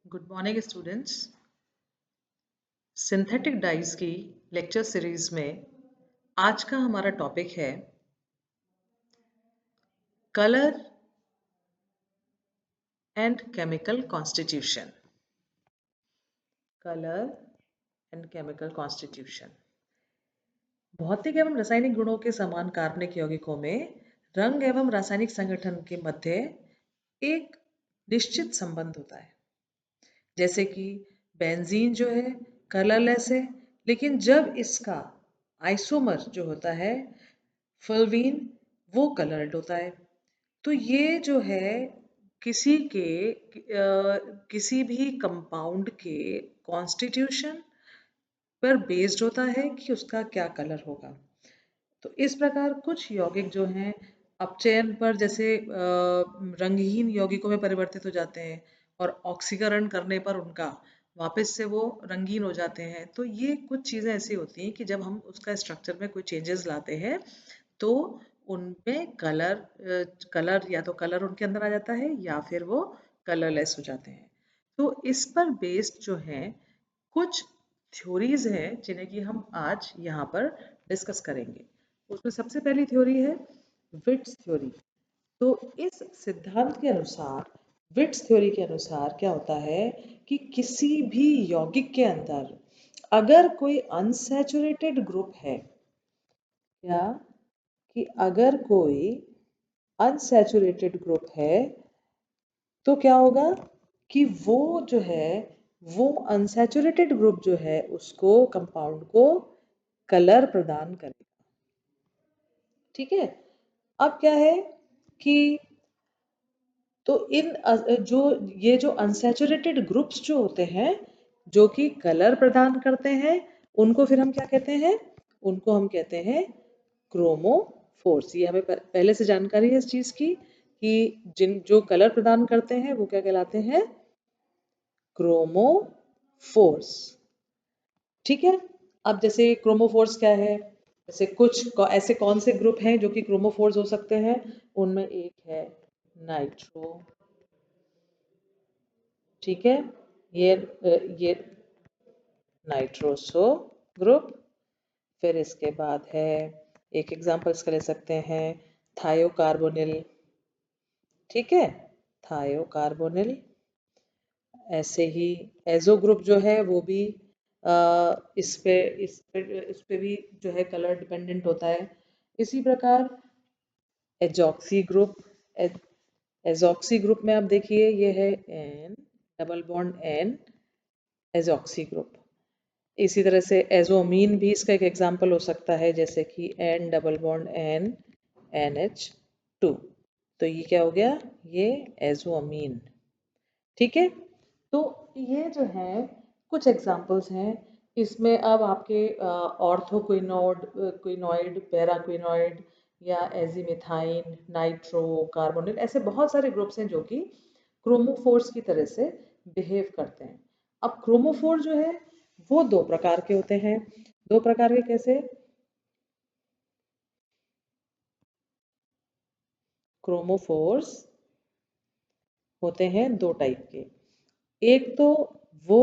Good morning students. Synthetic dies की lecture series में आज का हमारा टॉपिक है colour and chemical constitution. Colour and chemical constitution. भौतिक एवं रासायनिक गुणों के समान कार्बनिक यौगिकों में रंग एवं रासायनिक संगठन के मध्य एक निश्चित संबंध होता है। जैसे कि बेंजीन जो है कलरलेस है, लेकिन जब इसका आइसोमर जो होता है फुलवीन वो कलर्ड होता है। तो ये जो है किसी के किसी भी कंपाउंड के कॉन्स्टिट्यूशन पर बेस्ड होता है कि उसका क्या कलर होगा। तो इस प्रकार कुछ यौगिक जो हैं अपचयन पर जैसे रंगहीन यौगिकों में परिवर्तित हो जाते हैं और ऑक्सीकरण करने पर उनका वापस से वो रंगीन हो जाते हैं। तो ये कुछ चीज़ें ऐसी होती हैं कि जब हम उसका स्ट्रक्चर में कोई चेंजेस लाते हैं तो उनमें कलर या तो कलर उनके अंदर आ जाता है या फिर वो कलरलेस हो जाते हैं। तो इस पर बेस्ड जो है कुछ थ्योरीज हैं जिन्हें कि हम आज यहाँ पर डिस्कस करेंगे। उसमें सबसे पहली थ्योरी है विट्स थ्योरी। तो इस सिद्धांत के अनुसार विट्स थ्योरी के अनुसार क्या होता है कि किसी भी यौगिक के अंदर अगर कोई अनसैचुरेटेड ग्रुप है या कि अगर कोई अनसैचुरेटेड ग्रुप है तो क्या होगा कि वो जो है वो अनसैचुरेटेड ग्रुप जो है उसको कंपाउंड को कलर प्रदान करेगा। ठीक है। अब क्या है कि तो ये जो अनसैचुरेटेड ग्रुप्स जो होते हैं जो कि कलर प्रदान करते हैं उनको फिर हम क्या कहते हैं? उनको हम कहते हैं क्रोमोफोर्स। ये हमें पहले से जानकारी है इस चीज की कि जिन जो कलर प्रदान करते हैं वो क्या कहलाते हैं? क्रोमोफोर्स। ठीक है। अब जैसे क्रोमोफोर्स क्या है, जैसे ऐसे कौन से ग्रुप हैं जो कि क्रोमोफोर्स हो सकते हैं? उनमें एक है नाइट्रो। ठीक है। ये नाइट्रोसो ग्रुप। फिर इसके बाद है एक एग्जांपल इसका ले सकते हैं थायोकार्बोनिल। ठीक है, थायोकार्बोनिल। ऐसे ही एजो ग्रुप जो है वो भी इस पे भी जो है कलर डिपेंडेंट होता है। इसी प्रकार एजॉक्सी ग्रुप। एजॉक्सी ग्रुप में आप देखिए ये है N double bond N, azoxy group. इसी तरह से एजोमीन भी इसका एक एग्जांपल हो सकता है, जैसे कि N double bond N NH2। तो ये क्या हो गया? ये एजोमीन। ठीक है। तो ये जो है कुछ एग्जांपल्स हैं। इसमें अब आपके क्विनोइड, पैराक्विनोइड या एजीमिथाइन, नाइट्रो, कार्बोनिल, ऐसे बहुत सारे ग्रुप्स हैं जो कि क्रोमोफोर्स की तरह से बिहेव करते हैं। अब क्रोमोफोर जो है वो दो प्रकार के होते हैं। दो प्रकार के कैसे? क्रोमोफोर्स होते हैं दो टाइप के। एक तो वो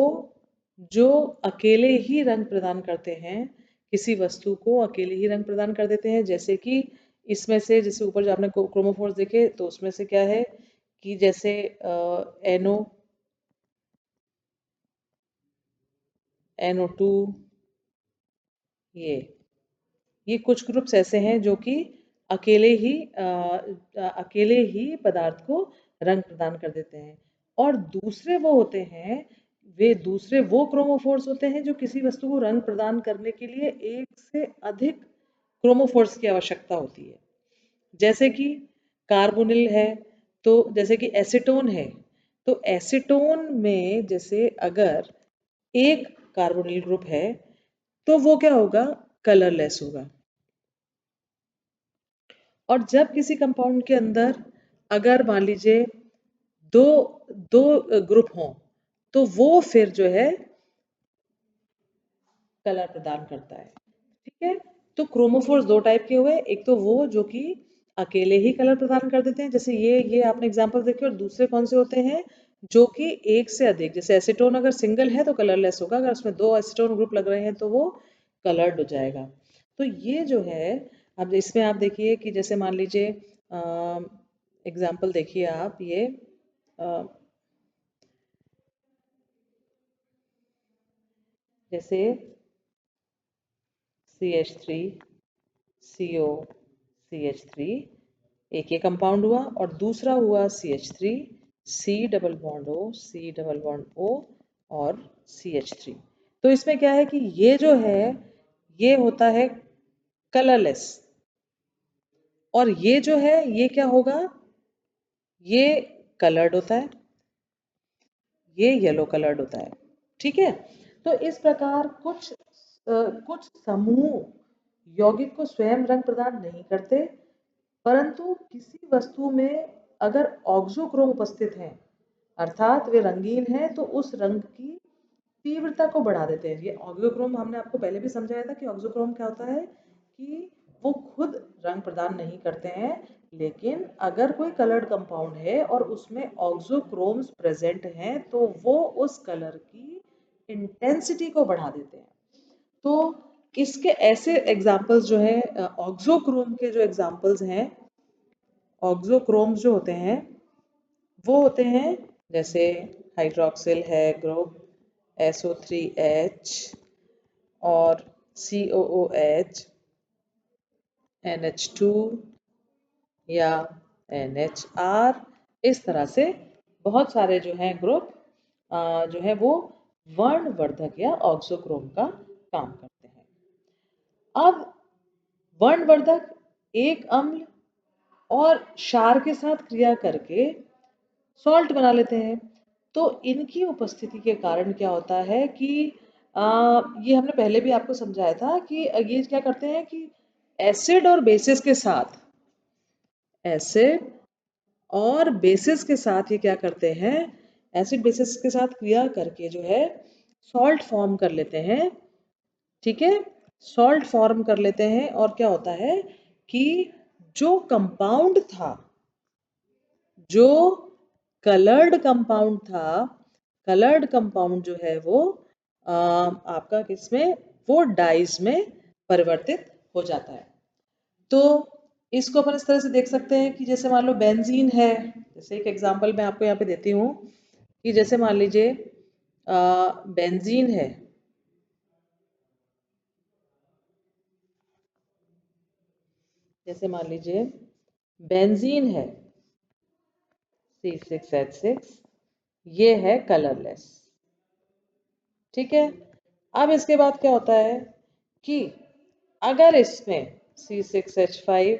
जो अकेले ही रंग प्रदान करते हैं, किसी वस्तु को अकेले ही रंग प्रदान कर देते हैं। जैसे कि इसमें से जैसे ऊपर जो आपने क्रोमोफोर्स देखे तो उसमें से क्या है कि जैसे एनो NO2, ये कुछ ग्रुप्स ऐसे हैं जो कि अकेले ही पदार्थ को रंग प्रदान कर देते हैं। और दूसरे वो होते हैं, वे दूसरे वो क्रोमोफोर्स होते हैं जो किसी वस्तु को रंग प्रदान करने के लिए एक से अधिक क्रोमोफोर्स की आवश्यकता होती है। जैसे कि कार्बोनिल है, तो जैसे कि एसीटोन है, तो एसीटोन में जैसे अगर एक कार्बोनिल ग्रुप है तो वो क्या होगा? कलरलेस होगा। और जब किसी कंपाउंड के अंदर अगर मान लीजिए दो दो ग्रुप हों तो वो फिर जो है कलर प्रदान करता है। ठीक है। तो क्रोमोफोर्स दो टाइप के हुए, एक तो वो जो कि अकेले ही कलर प्रदान कर देते हैं, जैसे ये आपने एग्जांपल देखे। और दूसरे कौन से होते हैं? जो कि एक से अधिक, जैसे एसीटोन अगर सिंगल है तो कलरलेस होगा, अगर उसमें दो एसीटोन ग्रुप लग रहे हैं तो वो कलर्ड हो जाएगा। तो ये जो है, अब इसमें आप देखिए कि जैसे मान लीजिए एग्जाम्पल देखिए आप, ये जैसे CH3 CO CH3, एक ये कंपाउंड हुआ, और दूसरा हुआ CH3 C double bond O C double bond O और CH3। तो इसमें क्या है कि ये जो है ये होता है कलरलेस, और ये जो है ये क्या होगा, ये कलर्ड होता है, ये येलो कलर्ड होता है। ठीक है, तो इस प्रकार कुछ समूह यौगिक को स्वयं रंग प्रदान नहीं करते, परंतु किसी वस्तु में अगर ऑक्सोक्रोम उपस्थित है, अर्थात वे रंगीन हैं, तो उस रंग की तीव्रता को बढ़ा देते हैं। ये ऑक्सोक्रोम हमने आपको पहले भी समझाया था कि ऑक्सोक्रोम क्या होता है कि वो खुद रंग प्रदान नहीं करते हैं, लेकिन अगर कोई कलर्ड कंपाउंड है और उसमें ऑक्सोक्रोम्स प्रेजेंट हैं तो वो उस कलर की इंटेंसिटी को बढ़ा देते हैं। तो इसके ऐसे एग्जाम्पल्स जो है, ऑक्सोक्रोम के जो एग्जाम्पल्स हैं, ऑक्सोक्रोम्स जो होते हैं वो होते हैं जैसे हाइड्रोक्सिल है ग्रुप, SO3H और COOH, NH2 या NHR, इस तरह से बहुत सारे जो हैं ग्रुप जो है वो वर्णवर्धक या ऑक्सोक्रोम का काम करते हैं। अब वर्णवर्धक एक अम्ल और क्षार के साथ क्रिया करके सॉल्ट बना लेते हैं। तो इनकी उपस्थिति के कारण क्या होता है कि ये हमने पहले भी आपको समझाया था कि ये क्या करते हैं कि एसिड और बेसिस के साथ, एसिड और बेसिस के साथ ये क्या करते हैं, एसिड बेसिस के साथ क्रिया करके जो है सॉल्ट फॉर्म कर लेते हैं। ठीक है, सॉल्ट फॉर्म कर लेते हैं, और क्या होता है कि जो कंपाउंड था, जो कलर्ड कंपाउंड था, कलर्ड कंपाउंड जो है वो आपका किसमें, वो डाइज में परिवर्तित हो जाता है। तो इसको अपन इस तरह से देख सकते हैं कि जैसे मान लो बेंजीन है, जैसे एक एग्जांपल मैं आपको यहाँ पे देती हूँ कि जैसे मान लीजिए बेंजीन है, जैसे मान लीजिए बेंजीन है C6H6, ये है कलरलेस। ठीक है, अब इसके बाद क्या होता है कि अगर इसमें C6H5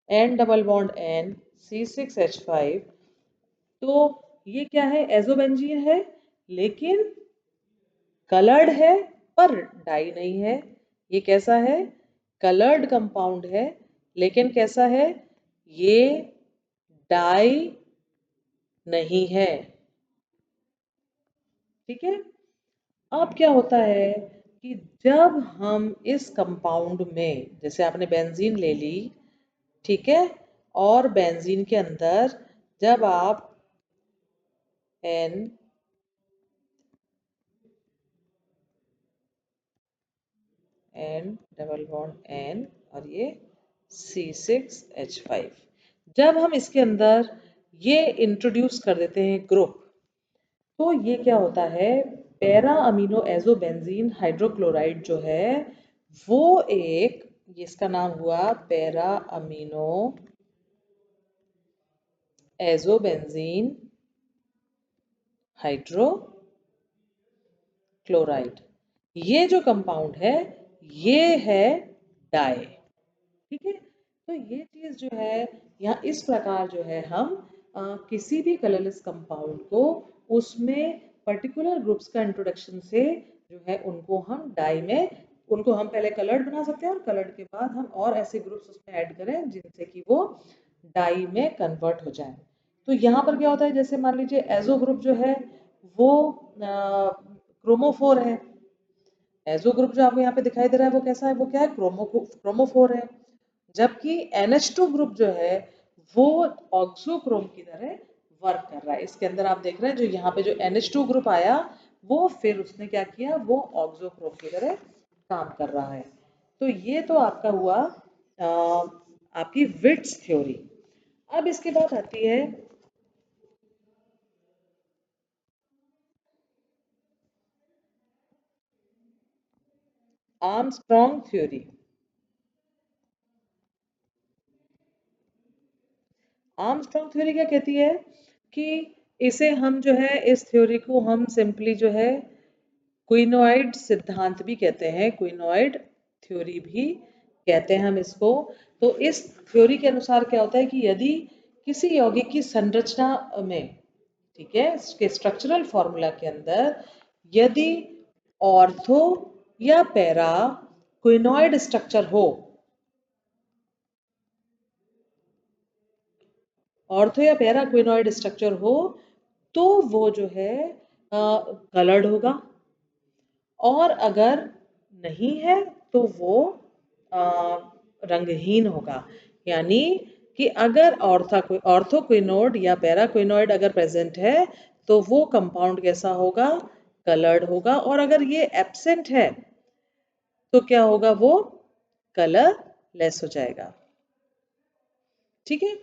N double bond N C6H5, तो ये क्या है, एजोबेंजीन है, लेकिन कलर्ड है पर डाई नहीं है। ये कैसा है, कलर्ड कंपाउंड है, लेकिन कैसा है, ये डाई नहीं है। ठीक है, अब क्या होता है कि जब हम इस कंपाउंड में, जैसे आपने बेंजीन ले ली, ठीक है, और बेंजीन के अंदर जब आप N डबल बॉन्ड N और ये C6H5, जब हम इसके अंदर ये इंट्रोड्यूस कर देते हैं ग्रुप, तो ये क्या होता है, पैरा अमीनो एजोबेंजीन हाइड्रोक्लोराइड जो है वो एक, इसका नाम हुआ पैरा अमीनो एजोबेंजीन हाइड्रोक्लोराइड। ये जो कंपाउंड है ये है डाई। ठीक है, तो ये चीज जो है, यहाँ इस प्रकार जो है हम किसी भी कलरलेस कंपाउंड को उसमें पर्टिकुलर ग्रुप्स का इंट्रोडक्शन से जो है उनको हम डाई में, उनको हम पहले कलर्ड बना सकते हैं और कलर्ड के बाद हम और ऐसे ग्रुप्स उसमें ऐड करें जिनसे कि वो डाई में कन्वर्ट हो जाए। तो यहाँ पर क्या होता है, जैसे मान लीजिए एजो ग्रुप जो है वो क्रोमोफोर है। एजो ग्रुप जो आपको यहाँ पे दिखाई दे रहा है वो कैसा है, वो क्या है, क्रोमोफोर है। जबकि NH2 ग्रुप जो है वो ऑक्सोक्रोम की तरह वर्क कर रहा है। इसके अंदर आप देख रहे हैं जो यहाँ पे जो NH2 ग्रुप आया वो फिर उसने क्या किया, वो ऑक्सोक्रोम की तरह काम कर रहा है। तो ये तो आपका हुआ आपकी विट्स थ्योरी। अब इसके बाद आती है आर्मस्ट्रॉन्ग थ्योरी। आर्मस्ट्रॉन्ग थ्योरी क्या कहती है कि इसे हम जो है, इस थ्योरी को हम सिंपली जो है क्विनोइड सिद्धांत भी कहते हैं, क्विनोइड थ्योरी भी कहते हैं हम इसको। तो इस थ्योरी के अनुसार क्या होता है कि यदि किसी यौगिक की संरचना में, ठीक है, इसके स्ट्रक्चरल फॉर्मूला के अंदर यदि ऑर्थो या पैरा क्विनोइड स्ट्रक्चर हो, ऑर्थो या पैरा क्विनोइड स्ट्रक्चर हो, तो वो जो है कलर्ड होगा, और अगर नहीं है तो वो आ, रंगहीन होगा। यानी कि अगर ऑर्थोक्विनोड या पैराक्विनोइड अगर प्रेजेंट है तो वो कंपाउंड कैसा होगा, कलर्ड होगा, और अगर ये एब्सेंट है तो क्या होगा, वो कलर लेस हो जाएगा। ठीक है,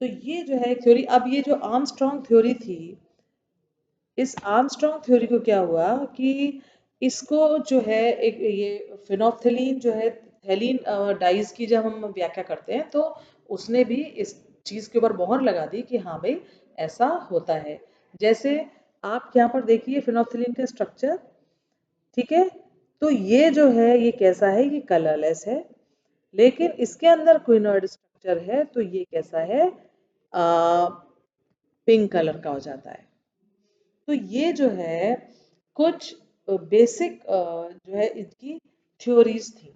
तो ये जो है थ्योरी। अब ये जो आर्मस्ट्रॉन्ग थ्योरी थी, इस आर्मस्ट्रॉन्ग थ्योरी को क्या हुआ कि इसको जो है एक ये फिनोप्थेलीन जो है, थैलीन डाइज की जब हम व्याख्या करते हैं तो उसने भी इस चीज के ऊपर मोहर लगा दी कि हाँ भाई ऐसा होता है। जैसे आप यहाँ पर देखिए फिनोप्थेलीन का स्ट्रक्चर, ठीक है, तो ये जो है ये कैसा है, ये कलरलेस है, लेकिन इसके अंदर क्विनोइड स्ट्रक्चर है तो ये कैसा है, पिंक कलर का हो जाता है। तो ये जो है कुछ बेसिक जो है इसकी थ्योरीज थी।